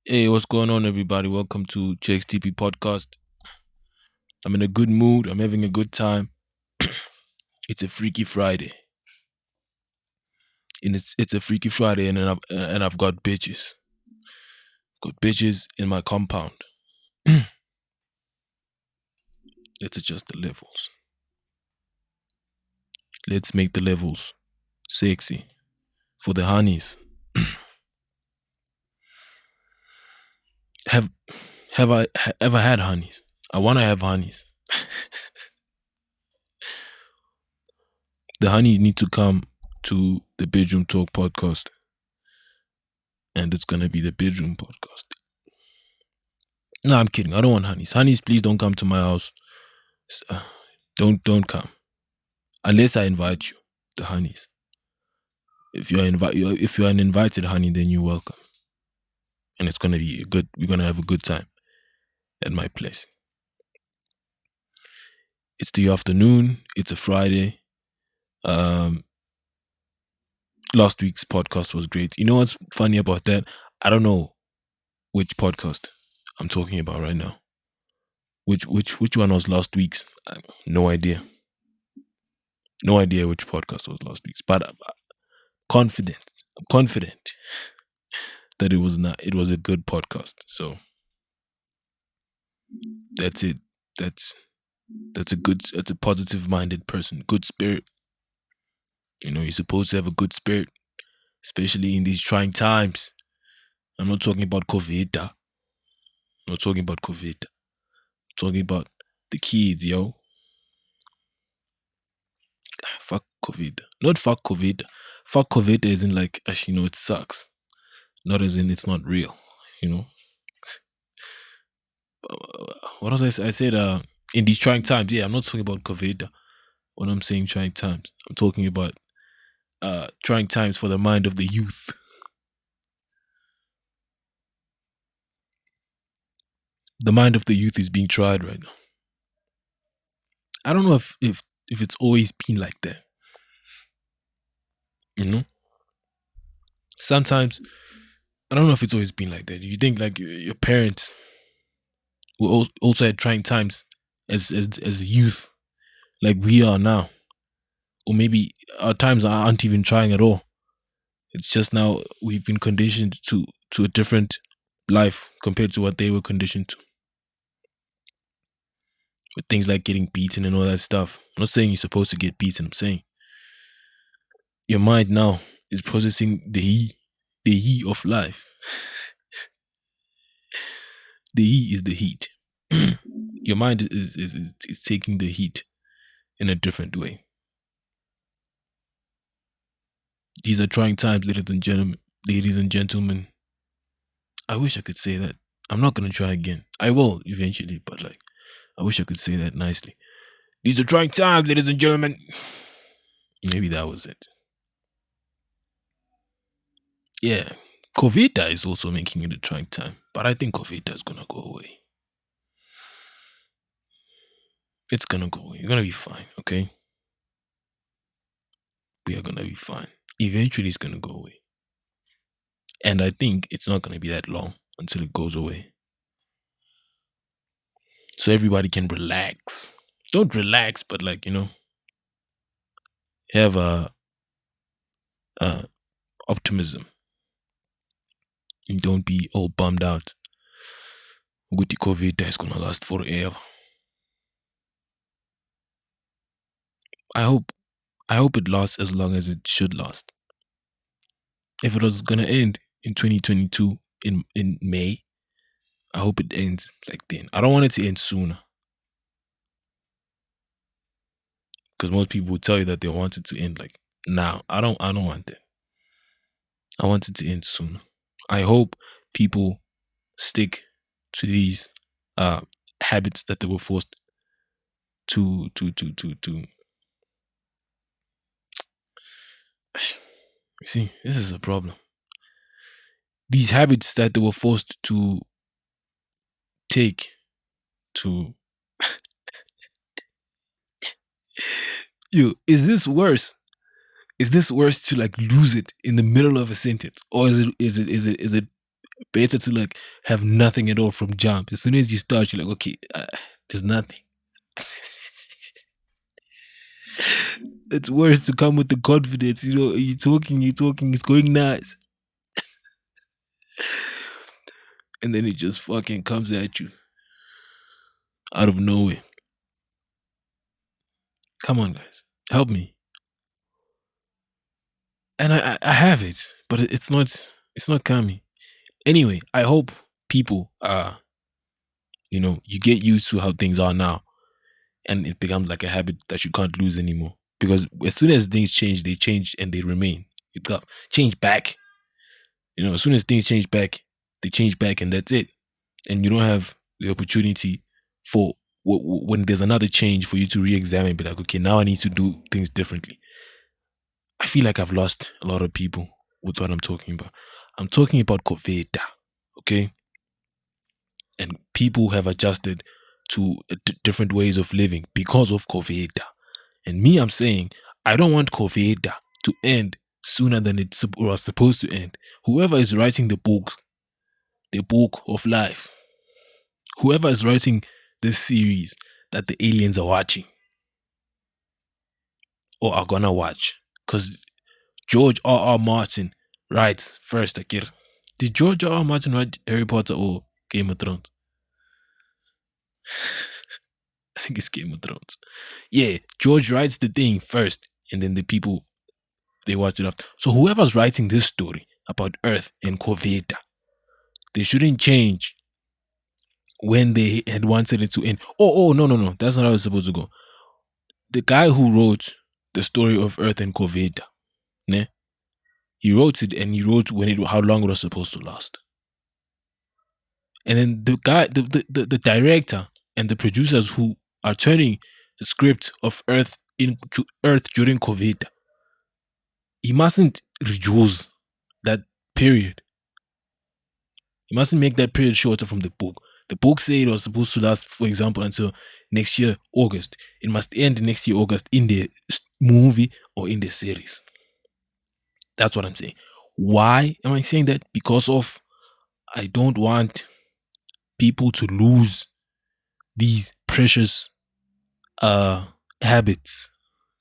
Hey, what's going on, everybody? Welcome to JXTP Podcast. I'm in a good mood. I'm having a good time. It's a Freaky Friday, and it's a Freaky Friday, and I've got bitches. Got bitches in my compound. Let's adjust the levels. Let's make the levels sexy for the honeys. Have have I ever had honeys? I wanna have honeys. The honeys need to come to the Bedroom Talk podcast, and it's gonna be the Bedroom podcast. No, I'm kidding. I don't want honeys. Honeys, please don't come to my house. Don't come unless I invite you. The honeys. If you're an invited honey, then you're welcome, and it's gonna be good. We're gonna have a good time at my place. It's the afternoon. It's a Friday. Um, Last week's podcast was great. You know what's funny about that? I don't know which podcast I'm talking about right now. Which one was last week's? No idea. No idea which podcast was last week's. But I'm confident. I'm confident that it was not. It was a good podcast. So that's it. That's a positive minded person. Good spirit. You know, you're supposed to have a good spirit, especially in these trying times. I'm not talking about COVID. I'm not talking about COVID. I'm talking about the kids, yo. Fuck COVID. Not fuck COVID. Fuck COVID as in like, actually, it sucks. Not as in it's not real, you know. What else I say? I said in these trying times. Yeah, I'm not talking about COVID. When I'm saying trying times, I'm talking about trying times for the mind of the youth. The mind of the youth is being tried right now. I don't know if it's always been like that. You know, sometimes I don't know if it's always been like that. You think like your parents were also at trying times as youth, like we are now, or maybe our times aren't even trying at all. It's just now we've been conditioned to a different life compared to what they were conditioned to. With things like getting beaten and all that stuff. I'm not saying you're supposed to get beaten. I'm saying your mind now is processing the heat of life. The heat is the heat. Your mind is taking the heat in a different way. These are trying times, ladies and gentlemen. Ladies and gentlemen, I wish I could say that. I'm not gonna try again. I will eventually, but like, I wish I could say that nicely. These are trying times, ladies and gentlemen. Maybe that was it. Yeah, COVID is also making it a trying time, but I think COVID is gonna go away. It's gonna go away. You're gonna be fine, okay? We are gonna be fine. Eventually, it's gonna go away, and I think it's not gonna be that long until it goes away. So everybody can relax. Don't relax, but like have a optimism. And don't be all bummed out. Guti COVID is gonna last forever. I hope it lasts as long as it should last. If it was gonna end in 2022 in May, I hope it ends like then. I don't want it to end sooner. Because most people would tell you that they want it to end like now. I don't want that. I want it to end sooner. I hope people stick to these habits that they were forced to you see, this is a problem. These habits that they were forced to take to is this worse? Is this worse to like lose it in the middle of a sentence? Or is it Better to like have nothing at all from jump. As soon as you start, you're like, okay, there's nothing. It's worse to come with the confidence, you're talking, it's going nuts. And then it just fucking comes at you out of nowhere. Come on, guys, help me. And I have it, but it's not coming. Anyway, I hope people you get used to how things are now, and it becomes like a habit that you can't lose anymore. Because as soon as things change, they change and they remain. You got change back. As soon as things change back, they change back, and that's it. And you don't have the opportunity for when there's another change for you to re-examine. Be like, okay, now I need to do things differently. I feel like I've lost a lot of people with what I'm talking about. I'm talking about COVID, okay? And people have adjusted to different ways of living because of COVID. And me, I'm saying, I don't want COVID to end sooner than it was supposed to end. Whoever is writing the book of life, whoever is writing this series that the aliens are watching or are gonna watch, because George R. R. Martin writes first. Did George R. R. Martin write Harry Potter or Game of Thrones? I think it's Game of Thrones. Yeah, George writes the thing first, and then the people they watch it after. So whoever's writing this story about Earth and COVID, they shouldn't change when they had wanted it to end. Oh, no. That's not how it's supposed to go. The guy who wrote the story of Earth and COVID, ne? He wrote it and he wrote how long it was supposed to last. And then the guy, the director and the producers who are turning the script of Earth into Earth during COVID, he mustn't reduce that period. He mustn't make that period shorter from the book. The book said it was supposed to last, for example, until next year, August. It must end next year, August, in the movie or in the series. That's what I'm saying. Why am I saying that? Because of I don't want people to lose these precious habits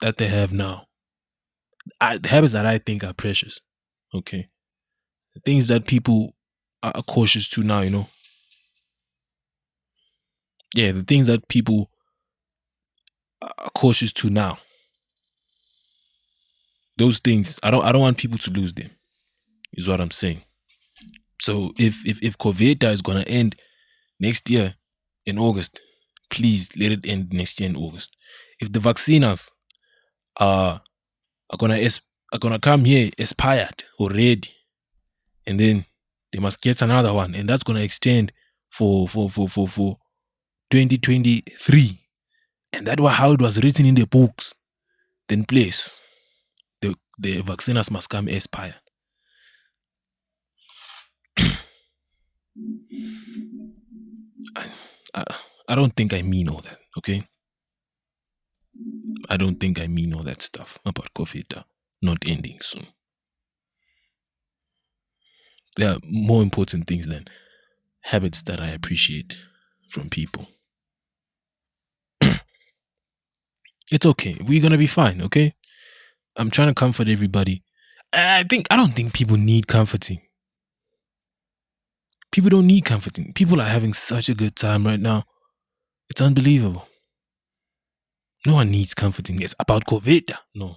that they have now. The habits that I think are precious. Okay. The things that people are cautious to now. Yeah, the things that people are cautious to now. Those things, I don't want people to lose them, is what I'm saying. So if COVID is gonna end next year in August, please let it end next year in August. If the vaccines are gonna come here expired already, and then they must get another one, and that's gonna extend for 2023, and that was how it was written in the books. Then please, the vaccines must come expired. I, I don't think I mean all that, okay? I don't think I mean all that stuff about COVID not ending soon. There are more important things than habits that I appreciate from people. It's okay. We're gonna be fine, okay? I'm trying to comfort everybody. I don't think people need comforting. People don't need comforting. People are having such a good time right now. It's unbelievable. No one needs comforting. It's about COVID. No.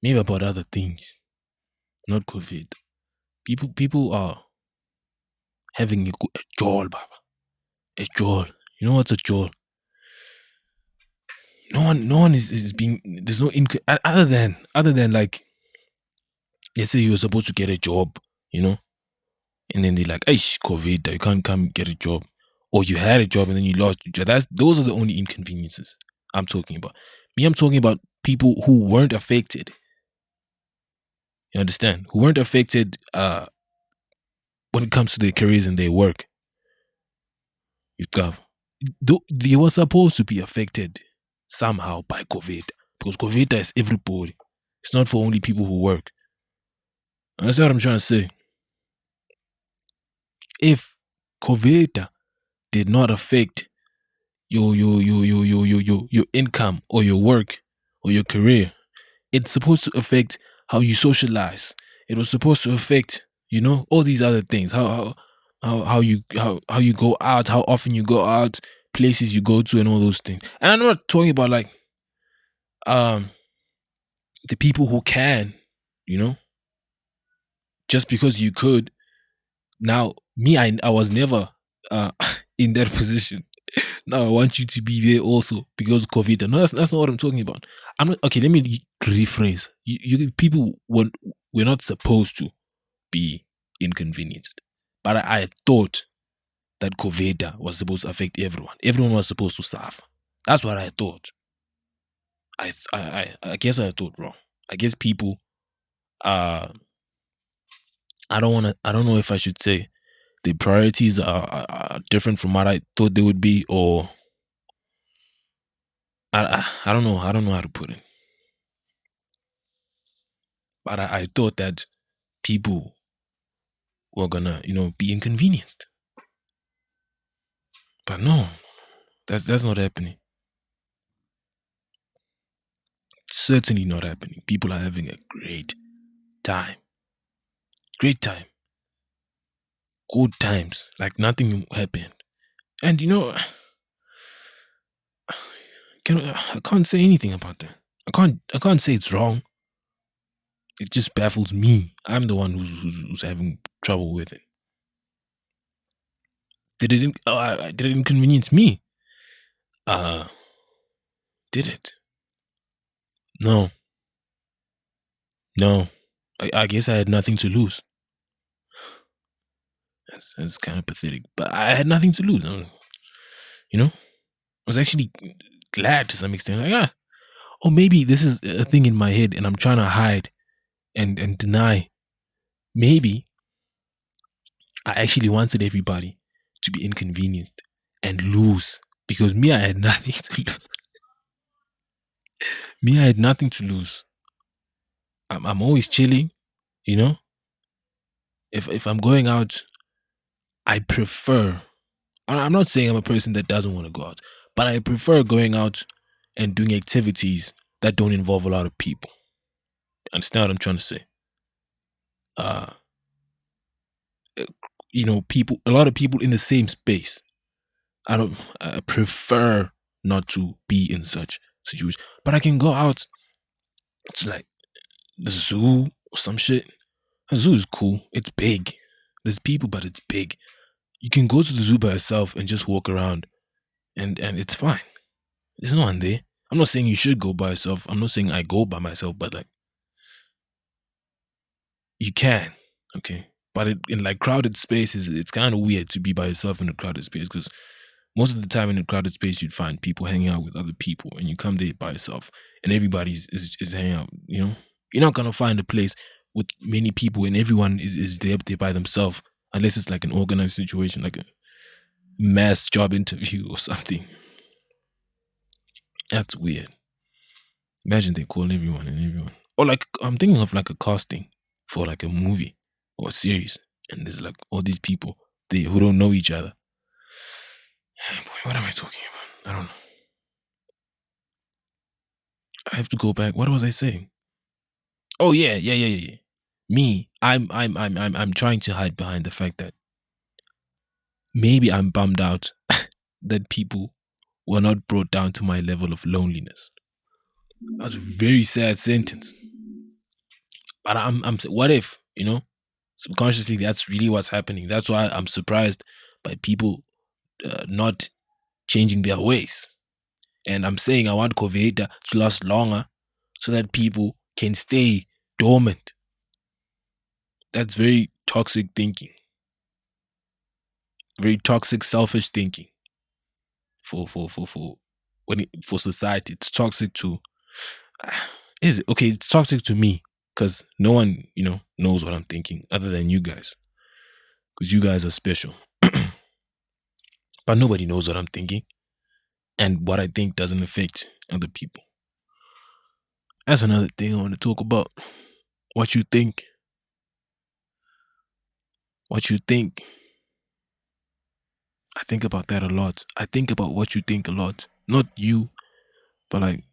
Maybe about other things. Not COVID. People are having a joy, Baba. A joy. You know what's a joy? No one is being, there's no other than like, let's say you're supposed to get a job, and then they're like, hey, COVID, you can't come get a job. Or you had a job and then you lost your job. Those are the only inconveniences I'm talking about. I'm talking about people who weren't affected. You understand? Who weren't affected when it comes to their careers and their work. They were supposed to be affected somehow by COVID. Because COVID is everybody. It's not for only people who work. And that's what I'm trying to say. if COVID did not affect your income or your work or your career, it's supposed to affect how you socialize. It was supposed to affect, all these other things. How you go out, how often you go out, places you go to, and all those things. And I'm not talking about like um the people who can, you know, just because you could. Now, me, I was never in that position. Now I want you to be there also because COVID. No, that's not what I'm talking about. I'm not okay. Let me rephrase. People we're not supposed to be inconvenienced, but I thought that COVID was supposed to affect everyone. Everyone was supposed to suffer. That's what I thought. I guess I thought wrong. I guess people. Uh, I don't wanna. I don't know if I should say the priorities are different from what I thought they would be, or I don't know. I don't know how to put it. But I thought that people were gonna, be inconvenienced. But no, that's not happening. Certainly not happening. People are having a great time. Great time. Good times. Like nothing happened. And I can't say anything about that. I can't say it's wrong. It just baffles me. I'm the one who's having trouble with it. Did it inconvenience me? Uh did it? No. No. I guess I had nothing to lose. That's kind of pathetic. But I had nothing to lose. I was actually glad to some extent. Like, or maybe this is a thing in my head and I'm trying to hide and deny. Maybe I actually wanted everybody to be inconvenienced and lose because me, I had nothing to lose. Me, I had nothing to lose. I'm always chilling, you know. If I'm going out, I prefer. I'm not saying I'm a person that doesn't want to go out, but I prefer going out and doing activities that don't involve a lot of people. Understand what I'm trying to say? Uh, people, a lot of people in the same space. I prefer not to be in such situations, but I can go out to like the zoo or some shit. The zoo is cool. It's big. There's people, but it's big. You can go to the zoo by yourself and just walk around, and it's fine. There's no one there. I'm not saying you should go by yourself. I'm not saying I go by myself, but like you can, okay. But in like crowded spaces, it's kind of weird to be by yourself in a crowded space because most of the time in a crowded space, you'd find people hanging out with other people, and you come there by yourself, and everybody's is hanging out. You're not gonna find a place with many people and everyone is there up there by themselves, unless it's like an organized situation, like a mass job interview or something. That's weird. Imagine they call everyone and everyone, or like I'm thinking of like a casting for like a movie or a series, and there's like all these people who don't know each other. Boy, what am I talking about? I don't know. I have to go back. What was I saying? Oh yeah, yeah, yeah, yeah, yeah. Me, I'm trying to hide behind the fact that maybe I'm bummed out that people were not brought down to my level of loneliness. That's a very sad sentence. But what if, subconsciously that's really what's happening. That's why I'm surprised by people not changing their ways. And I'm saying I want COVID to last longer so that people can stay dormant. That's very toxic thinking. Very toxic, selfish thinking for society. It's toxic to is it okay? It's toxic to me because no one knows what I'm thinking other than you guys because you guys are special. But nobody knows what I'm thinking, and what I think doesn't affect other people. That's another thing I want to talk about. What you think? What you think? I think about that a lot. I think about what you think a lot. Not you, but like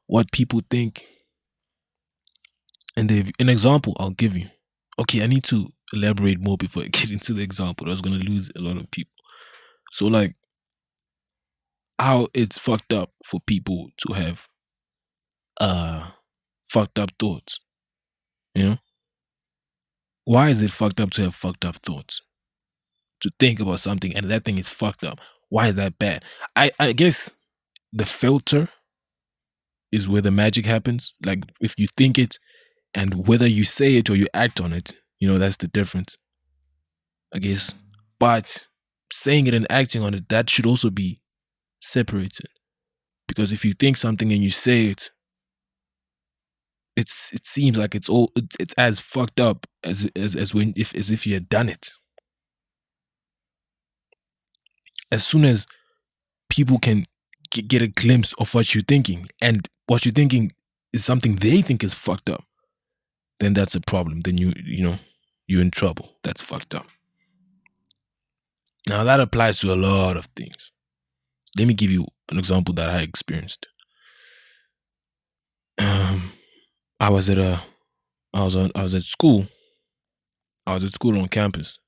what people think. And an example I'll give you. Okay, I need to elaborate more before I get into the example. I was gonna lose a lot of people. So like how it's fucked up for people to have uh fucked up thoughts. You know? Why is it fucked up to have fucked up thoughts? To think about something and that thing is fucked up. Why is that bad? I guess the filter is where the magic happens. Like if you think it and whether you say it or you act on it, that's the difference, I guess. But saying it and acting on it, that should also be separated. Because if you think something and you say it, it seems like it's as fucked up as when if as if you had done it. As soon as people can get a glimpse of what you're thinking, and what you're thinking is something they think is fucked up, then that's a problem. Then you're in trouble. That's fucked up. Now that applies to a lot of things. Let me give you an example that I experienced. I was at I was at school. I was at school on campus.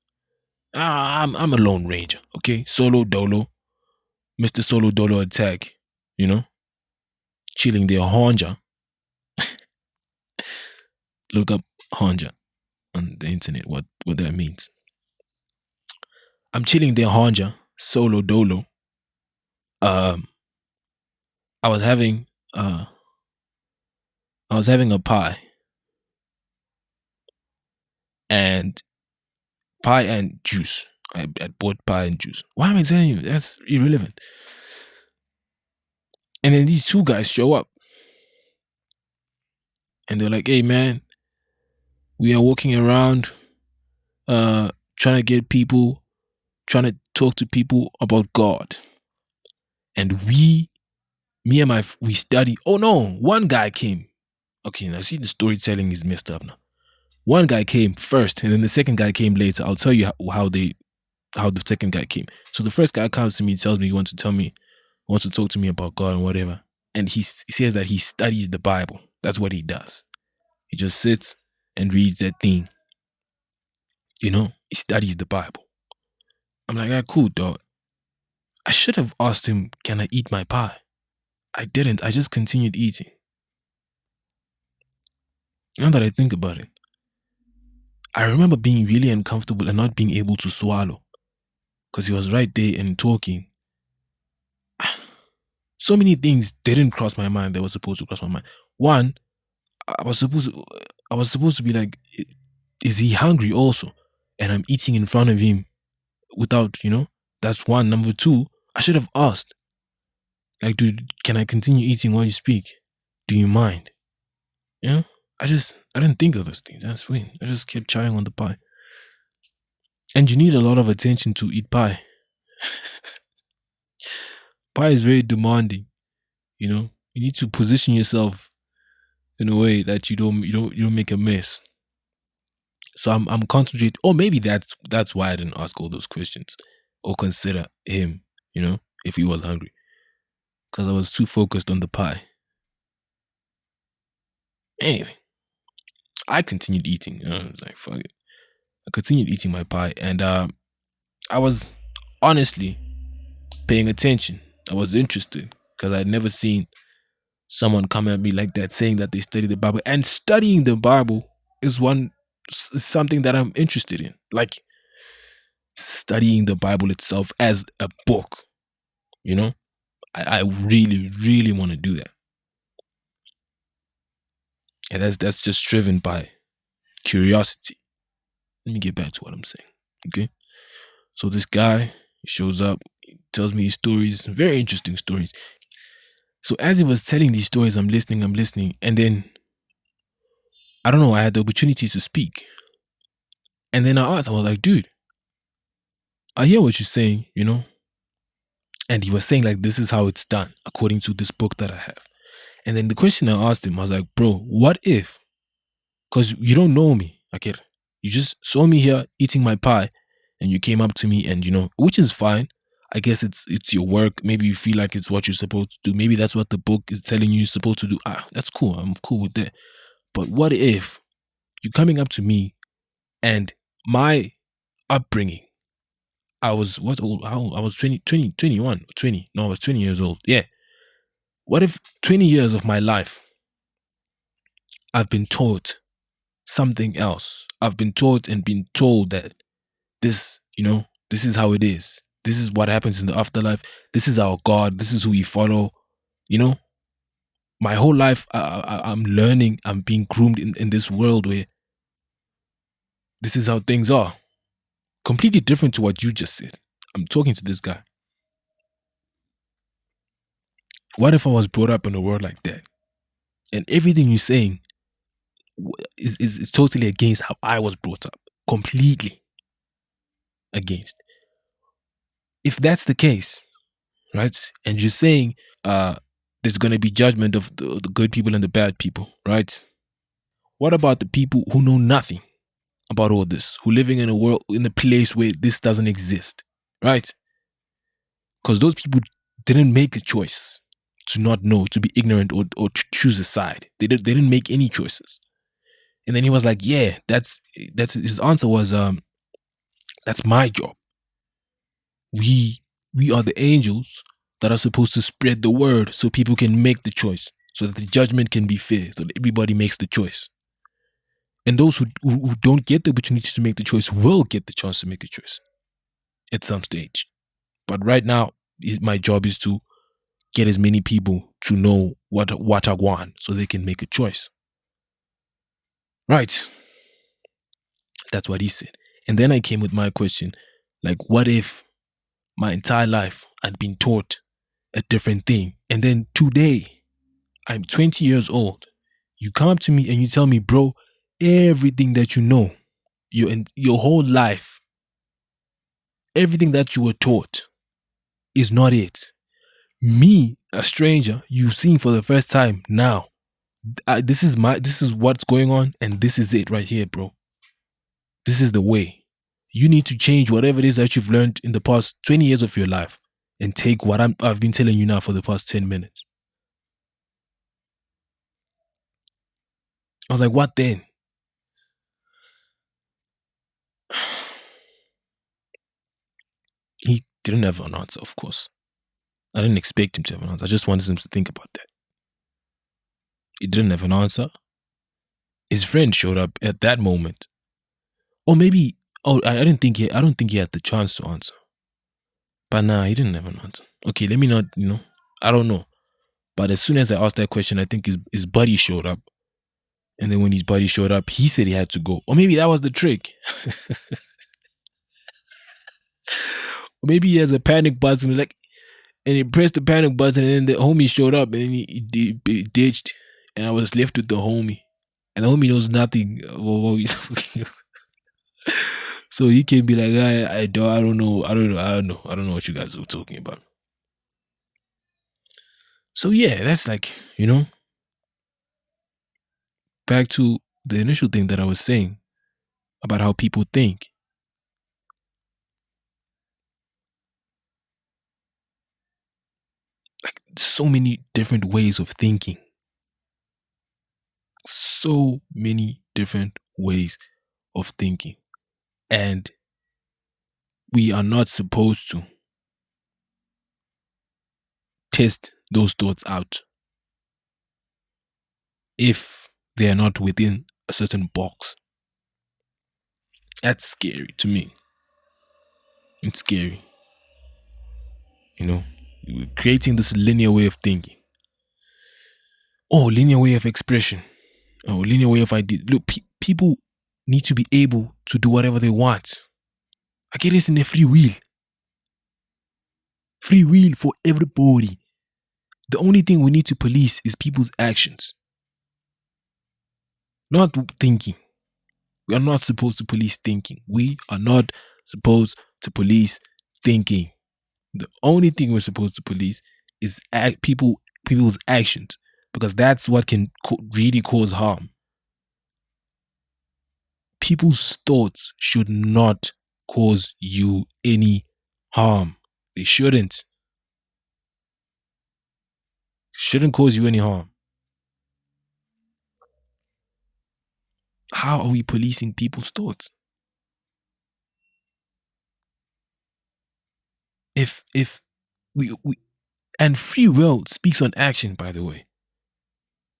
I'm a lone ranger, okay? Solo dolo, Mr. Solo Dolo attack, you know, chilling there, Honja. Look up Honja on the internet. What that means? I'm chilling there, Honja, solo dolo. Um, I was having uh, I was having a pie and juice. I bought pie and juice. Why am I telling you? That's irrelevant. And then these two guys show up and they're like, "Hey man, we are walking around, trying to get people, trying to talk to people about God, and me and we study." Oh no, one guy came. Okay, now see the storytelling is messed up now. One guy came first, and then the second guy came later. I'll tell you how the second guy came. So the first guy comes to me, tells me wants to talk to me about God and whatever. And he says that he studies the Bible. That's what he does. He just sits and reads that thing. He studies the Bible. I'm like, ah, cool, dog. I should have asked him, can I eat my pie? I didn't. I just continued eating. Now that I think about it, I remember being really uncomfortable and not being able to swallow. Because he was right there and talking. So many things didn't cross my mind that were supposed to cross my mind. One, I was supposed to be like, is he hungry also? And I'm eating in front of him without, that's one. Number two, I should have asked, like, dude, can I continue eating while you speak? Do you mind? I didn't think of those things. That's weird. I just kept chowing on the pie. And you need a lot of attention to eat pie. Pie is very demanding. You need to position yourself in a way that you don't make a mess. So I'm concentrating. Or maybe that's why I didn't ask all those questions or consider him, if he was hungry, because I was too focused on the pie. Anyway, I continued eating. I was like, fuck it. I continued eating my pie, and I was honestly paying attention. I was interested because I'd never seen someone come at me like that, saying that they study the Bible. And studying the Bible is something that I'm interested in. Like studying the Bible itself as a book. I really, really want to do that. And that's just driven by curiosity. Let me get back to what I'm saying. Okay. So this guy, he shows up, he tells me his stories, very interesting stories. So as he was telling these stories, I'm listening, and then I don't know, I had the opportunity to speak. And then I was like, dude, I hear what you're saying, And he was saying like, this is how it's done, according to this book that I have. And then the question I asked him, I was like, bro, what if? Because you don't know me, you just saw me here eating my pie and you came up to me and, which is fine. I guess it's your work. Maybe you feel like it's what you're supposed to do. Maybe that's what the book is telling you you're supposed to do. That's cool. I'm cool with that. But what if you coming up to me and my upbringing, I was what old? I was 21, 20. No, I was 20 years old. Yeah. What if 20 years of my life I've been taught something else? I've been taught and been told that this is how it is. This is what happens in the afterlife. This is our God. This is who we follow. You know, my whole life I'm learning. I'm being groomed in this world where this is how things are. Completely different to what you just said. I'm talking to this guy. What if I was brought up in a world like that? And everything you're saying is totally against how I was brought up. Completely against. If that's the case, right? And you're saying there's going to be judgment of the good people and the bad people, right? What about the people who know nothing about all this, who living in a world, in a place where this doesn't exist, right? Because those people didn't make a choice to not know, to be ignorant, or to choose a side. They didn't make any choices. And then he was like, yeah, that's his answer was, that's my job. We are the angels that are supposed to spread the word so people can make the choice, so that the judgment can be fair, so that everybody makes the choice. And those who don't get the opportunity to make the choice will get the chance to make a choice at some stage. But right now, my job is to get as many people to know what I want so they can make a choice. Right. That's what he said. And then I came with my question, like, what if my entire life I'd been taught a different thing, and then today I'm 20 years old. You come up to me and you tell me, bro, everything that you know, your whole life, everything that you were taught is not it. Me, a stranger, you've seen for the first time now. This is what's going on, and this is it right here, bro. This is the way. You need to change whatever it is that you've learned in the past 20 years of your life and take what I've been telling you now for the past 10 minutes. I was like, what then? He didn't have an answer, of course. I didn't expect him to have an answer. I just wanted him to think about that. He didn't have an answer. His friend showed up at that moment. Or maybe, I don't think he had the chance to answer. But nah, he didn't have an answer. Okay, let me not, I don't know. But as soon as I asked that question, I think his buddy showed up. And then when his buddy showed up, he said he had to go. Or maybe that was the trick. Or maybe he has a panic button, and he pressed the panic button, and then the homie showed up, and he ditched, and I was left with the homie. And the homie knows nothing. So he can be like, I don't know what you guys are talking about. So yeah, that's like, back to the initial thing that I was saying about how people think. Like, so many different ways of thinking. So many different ways of thinking. And we are not supposed to test those thoughts out if they are not within a certain box. That's scary to me. It's scary. We're creating this linear way of thinking. Oh, linear way of expression. Oh, linear way of idea. Look, people need to be able to do whatever they want. I get this in a free will. Free will for everybody. The only thing we need to police is people's actions. Not thinking. We are not supposed to police thinking. We are not supposed to police thinking. The only thing we're supposed to police is people's actions, because that's what can really cause harm. People's thoughts should not cause you any harm. They shouldn't cause you any harm. How are we policing people's thoughts? If we and free will speaks on action, by the way.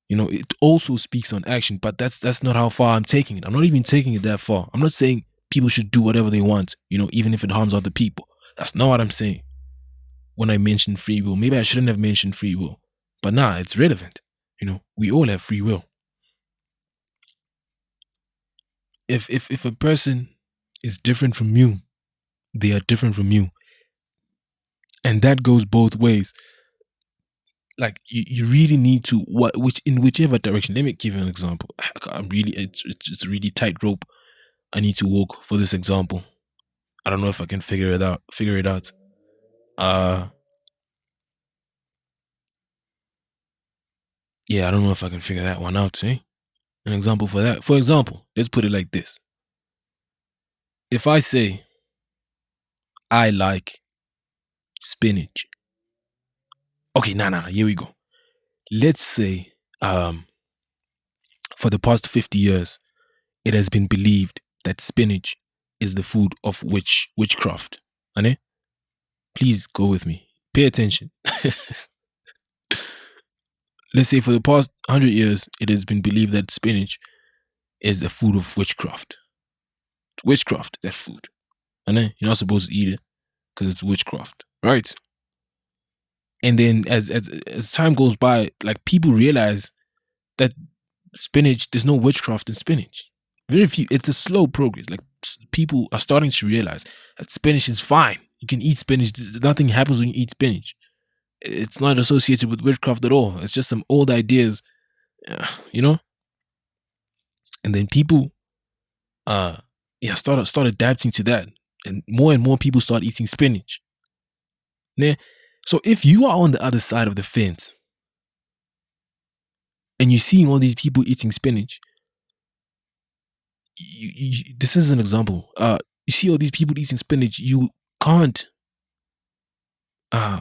It also speaks on action, but that's not how far I'm taking it. I'm not even taking it that far. I'm not saying people should do whatever they want, even if it harms other people. That's not what I'm saying. When I mention free will, maybe I shouldn't have mentioned free will, but nah, it's relevant. We all have free will. If a person is different from you, they are different from you, and that goes both ways. Like you really need to in whichever direction. Let me give you an example. It's a really tight rope I need to walk for this example. I don't know if I can figure it out. Uh yeah, I don't know if I can figure that one out, see? An example for that. For example, let's put it like this. If I say I like spinach. Okay, nah, here we go. Let's say for the past 50 years, it has been believed that spinach is the food of witchcraft. Ane? Please go with me. Pay attention. Let's say for the past 100 years, it has been believed that spinach is the food of witchcraft. Witchcraft, that food. And then you're not supposed to eat it because it's witchcraft, right? And then as time goes by, like people realize that spinach, there's no witchcraft in spinach. Very few. It's a slow progress. Like people are starting to realize that spinach is fine. You can eat spinach. Nothing happens when you eat spinach. It's not associated with witchcraft at all. It's just some old ideas, you know. And then people, start adapting to that, and more people start eating spinach. Yeah. So if you are on the other side of the fence and you're seeing all these people eating spinach, this is an example. You see all these people eating spinach, you can't uh,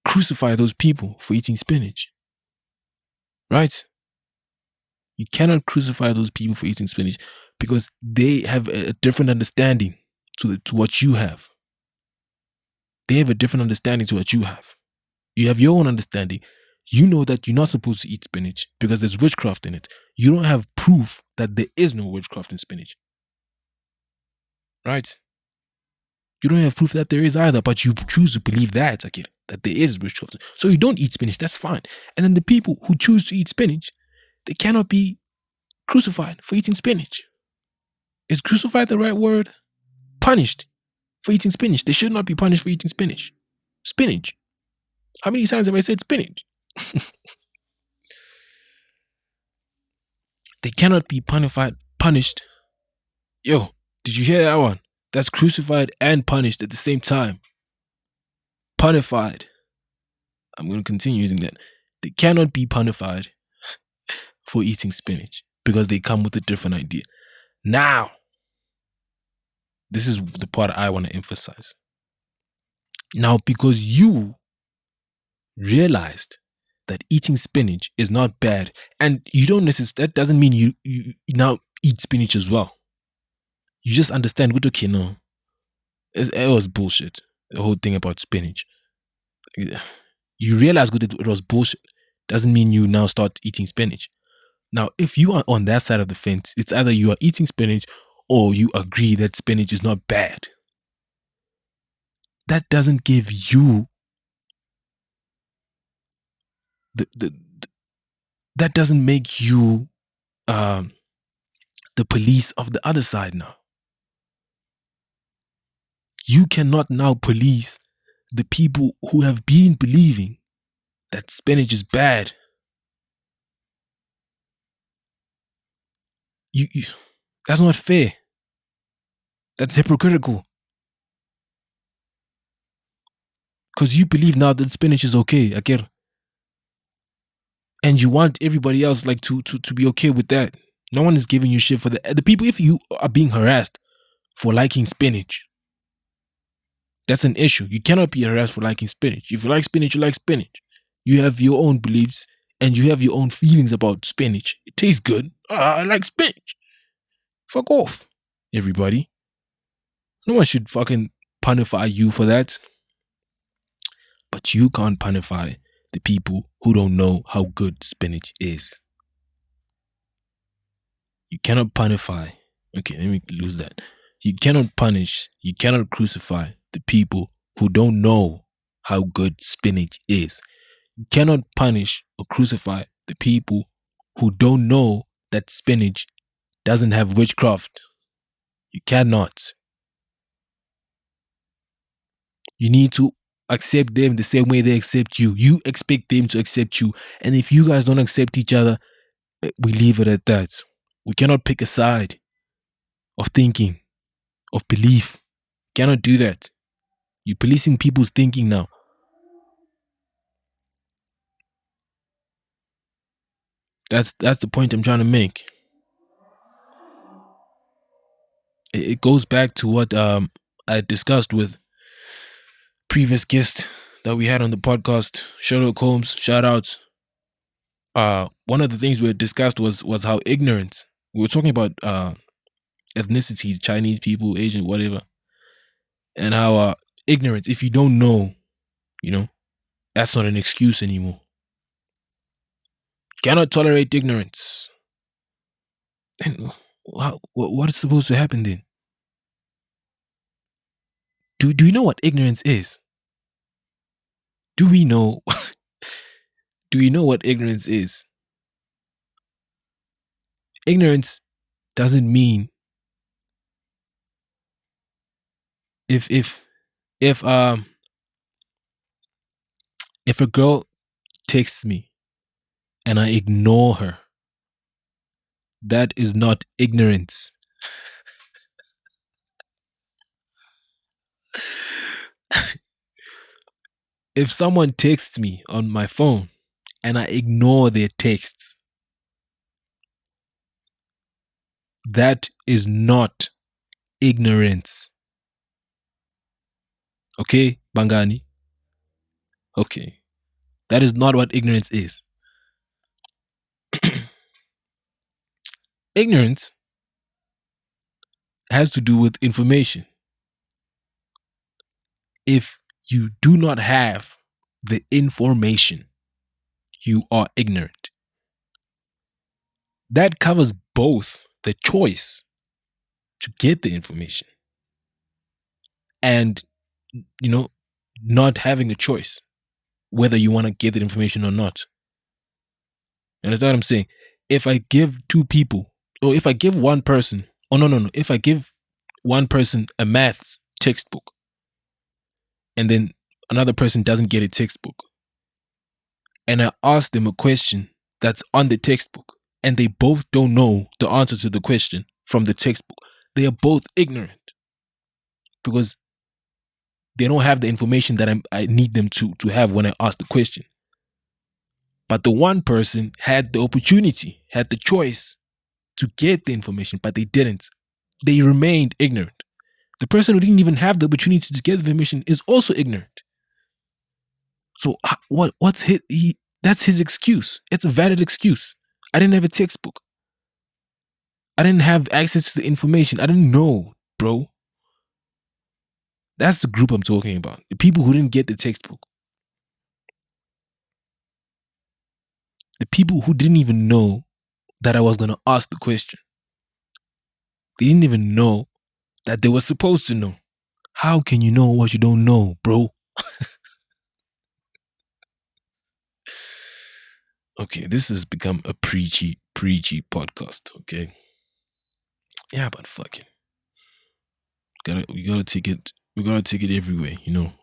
crucify those people for eating spinach, right? You cannot crucify those people for eating spinach because they have a different understanding to what you have. They have a different understanding to what you have. You have your own understanding. You know that you're not supposed to eat spinach because there's witchcraft in it. You don't have proof that there is no witchcraft in spinach. Right? You don't have proof that there is either, but you choose to believe that, okay, that there is witchcraft. So you don't eat spinach, that's fine. And then the people who choose to eat spinach, they cannot be crucified for eating spinach. Is crucified the right word? Punished for eating spinach. They should not be punished for eating spinach. Spinach. How many times have I said spinach? They cannot be punished. Yo, did you hear that one? That's crucified and punished at the same time. Punified. I'm going to continue using that. They cannot be punified for eating spinach because they come with a different idea. Now, this is the part I want to emphasize. Now, because you realized that eating spinach is not bad, and you don't necessarily, that doesn't mean you now eat spinach as well. You just understand, good, okay, no, it was bullshit. The whole thing about spinach. You realize, good, it was bullshit. Doesn't mean you now start eating spinach. Now, if you are on that side of the fence, it's either you are eating spinach or you agree that spinach is not bad. That doesn't give you that doesn't make you the police of the other side now. You cannot now police the people who have been believing that spinach is bad. You that's not fair. That's hypocritical. Because you believe now that spinach is okay, okay? And you want everybody else like to be okay with that. No one is giving you shit for that. The people, if you are being harassed for liking spinach, That's an issue. You cannot be harassed for liking spinach. If you like spinach, you like spinach. You have your own beliefs and you have your own feelings about spinach. It tastes good. I like spinach. Fuck off, everybody. No one should fucking punify you for that. But you can't punify the people who don't know how good spinach is. You cannot punify. Okay, let me lose that. You cannot punish, you cannot crucify the people who don't know how good spinach is. You cannot punish or crucify the people who don't know that spinach doesn't have witchcraft. You cannot. You need to accept them the same way they accept you. You expect them to accept you. And if you guys don't accept each other, we leave it at that. We cannot pick a side of thinking, of belief. Cannot do that. You're policing people's thinking now. That's the point I'm trying to make. It goes back to what I discussed with previous guest that we had on the podcast, Sherlock Holmes. Shout outs. One of the things we had discussed was how ignorance. We were talking about ethnicities, Chinese people, Asian, whatever, and how ignorance. If you don't know, that's not an excuse anymore. Cannot tolerate ignorance. And what is supposed to happen then? Do you know what ignorance is? Do we know? Do we know what ignorance is? Ignorance doesn't mean if if a girl texts me and I ignore her, that is not ignorance. If someone texts me on my phone and I ignore their texts, that is not ignorance. Okay, Bangani? Okay. That is not what ignorance is. Ignorance has to do with information. If you do not have the information, you are ignorant. That covers both the choice to get the information and, not having a choice whether you want to get the information or not. You understand what I'm saying? If I give two people, or if I give one person, no, if I give one person a maths textbook and then another person doesn't get a textbook, and I ask them a question that's on the textbook and they both don't know the answer to the question from the textbook, they are both ignorant because they don't have the information that I need them to have when I ask the question. But the one person had the opportunity, had the choice to get the information, but they didn't. They remained ignorant. The person who didn't even have the opportunity to get the information is also ignorant. So what's that's his excuse. It's a valid excuse. I didn't have a textbook. I didn't have access to the information. I didn't know, bro. That's the group I'm talking about. The people who didn't get the textbook. The people who didn't even know that I was going to ask the question. They didn't even know that they were supposed to know. How can you know what you don't know, bro? Okay, this has become a preachy podcast, okay? Yeah, but fuck it. We gotta take it everywhere,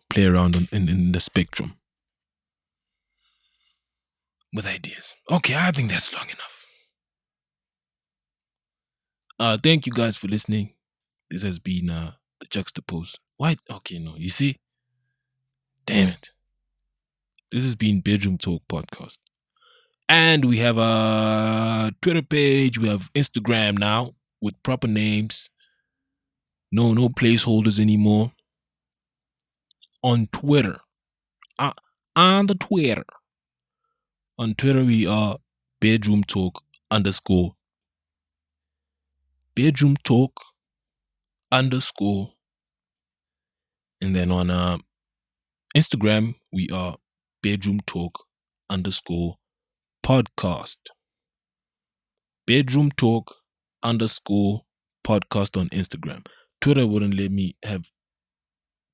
play around in the spectrum with ideas. Okay, I think that's long enough. Thank you guys for listening. This has been the Juxtapose. Why? Okay, no, you see? Damn it. This has been Bedroom Talk Podcast. And we have a Twitter page. We have Instagram now with proper names. No placeholders anymore. on Twitter. Uh, on the Twitter. On Twitter, we are BedroomTalk_. BedroomTalk_. And then on Instagram, we are BedroomTalk_podcast. BedroomTalk_podcast on Instagram. Twitter wouldn't let me have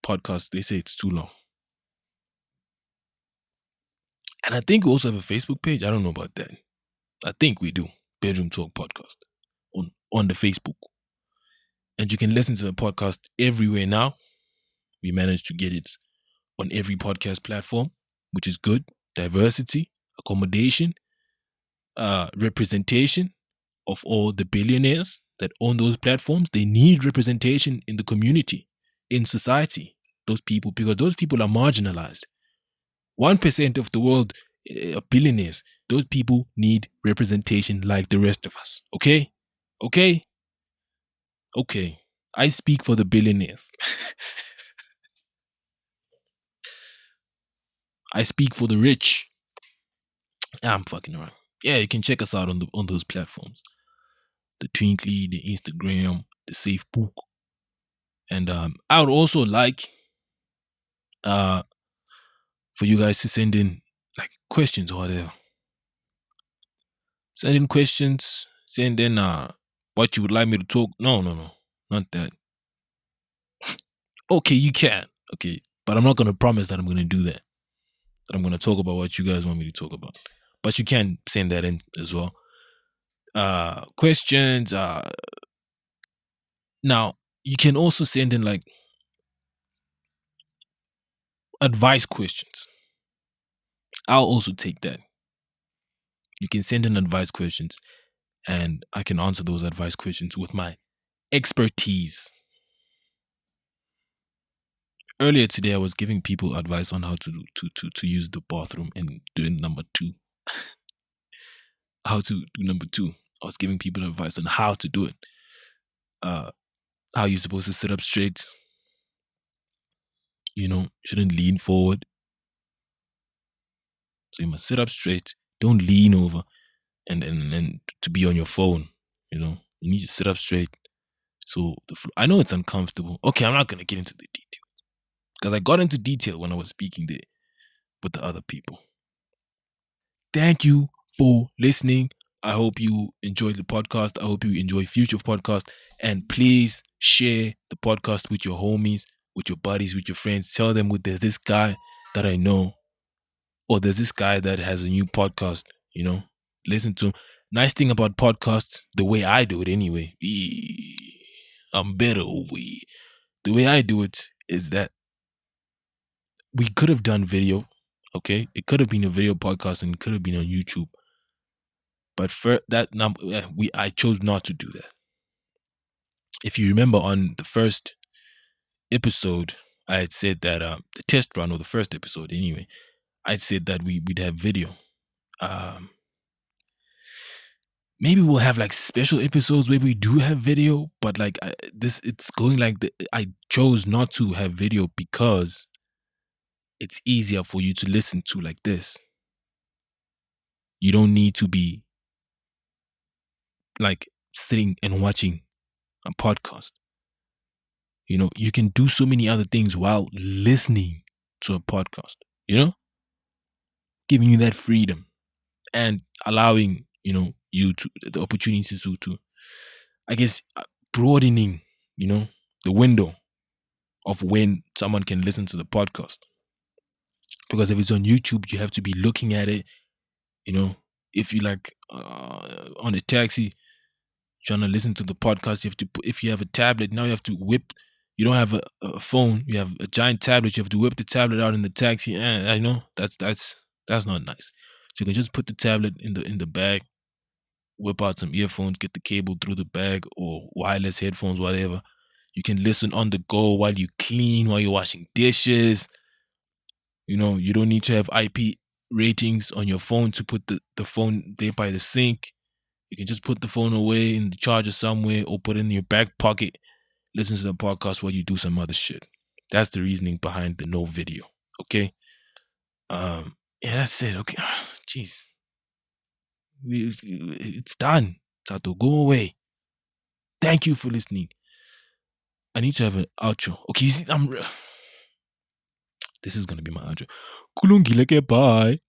podcasts. They say it's too long. And I think we also have a Facebook page. I don't know about that. I think we do. Bedroom Talk Podcast on the Facebook. And you can listen to the podcast everywhere now. We managed to get it on every podcast platform, which is good. Diversity, accommodation, representation of all the billionaires that own those platforms. They need representation in the community, in society. Those people, because those people are marginalized. 1% of the world are billionaires. Those people need representation like the rest of us. Okay? Okay? Okay. I speak for the billionaires. I speak for the rich. I'm fucking around. Yeah, you can check us out on those platforms. The Twinkly, the Instagram, the SafeBook. And I would also like for you guys to send in like questions or whatever. Send in questions. Send in what you would like me to talk. No, not that. Okay, you can. Okay, but I'm not gonna promise that I'm gonna do that. That I'm gonna talk about what you guys want me to talk about. But you can send that in as well. Questions. Now you can also send in like advice questions. I'll also take that. You can send in advice questions, and I can answer those advice questions with my expertise. Earlier today, I was giving people advice on how to use the bathroom and doing number two. How to do number two. I was giving people advice on how to do it. How you're supposed to sit up straight. You shouldn't lean forward. So you must sit up straight. Don't lean over and to be on your phone. You need to sit up straight. So I know it's uncomfortable. Okay, I'm not gonna get into the detail because I got into detail when I was speaking there with the other people. Thank you for listening. I hope you enjoyed the podcast. I hope you enjoy future podcasts. And please share the podcast with your homies, with your buddies, with your friends. Tell them there's this guy that I know, or there's this guy that has a new podcast, Listen to him. Nice thing about podcasts, the way I do it anyway. I'm better over here. The way I do it is that we could have done video, okay? It could have been a video podcast and it could have been on YouTube. But for that number, I chose not to do that. If you remember on the first episode, I had said that the test run, or the first episode anyway, I said that we'd have video. Maybe we'll have like special episodes where we do have video, but like it's going like I chose not to have video because it's easier for you to listen to like this. You don't need to be like sitting and watching a podcast. You can do so many other things while listening to a podcast, giving you that freedom and allowing, you to the opportunities to I guess broadening, the window of when someone can listen to the podcast. Because if it's on YouTube, you have to be looking at it, if you like on a taxi trying to listen to the podcast, you have to if you have a tablet, now you have to whip. You don't have a phone, you have a giant tablet, you have to whip the tablet out in the taxi, and I know that's not nice. So you can just put the tablet in the bag, whip out some earphones, get the cable through the bag, or wireless headphones, whatever. You can listen on the go while you clean, while you're washing dishes. You don't need to have IP ratings on your phone to put the phone there by the sink. You can just put the phone away in the charger somewhere or put it in your back pocket. Listen to the podcast while you do some other shit. That's the reasoning behind the no video. Okay. Yeah, that's it. Okay. Jeez. It's done. Thato, go away. Thank you for listening. I need to have an outro. Okay, you see, this is gonna be my outro. Kulungile ke bye.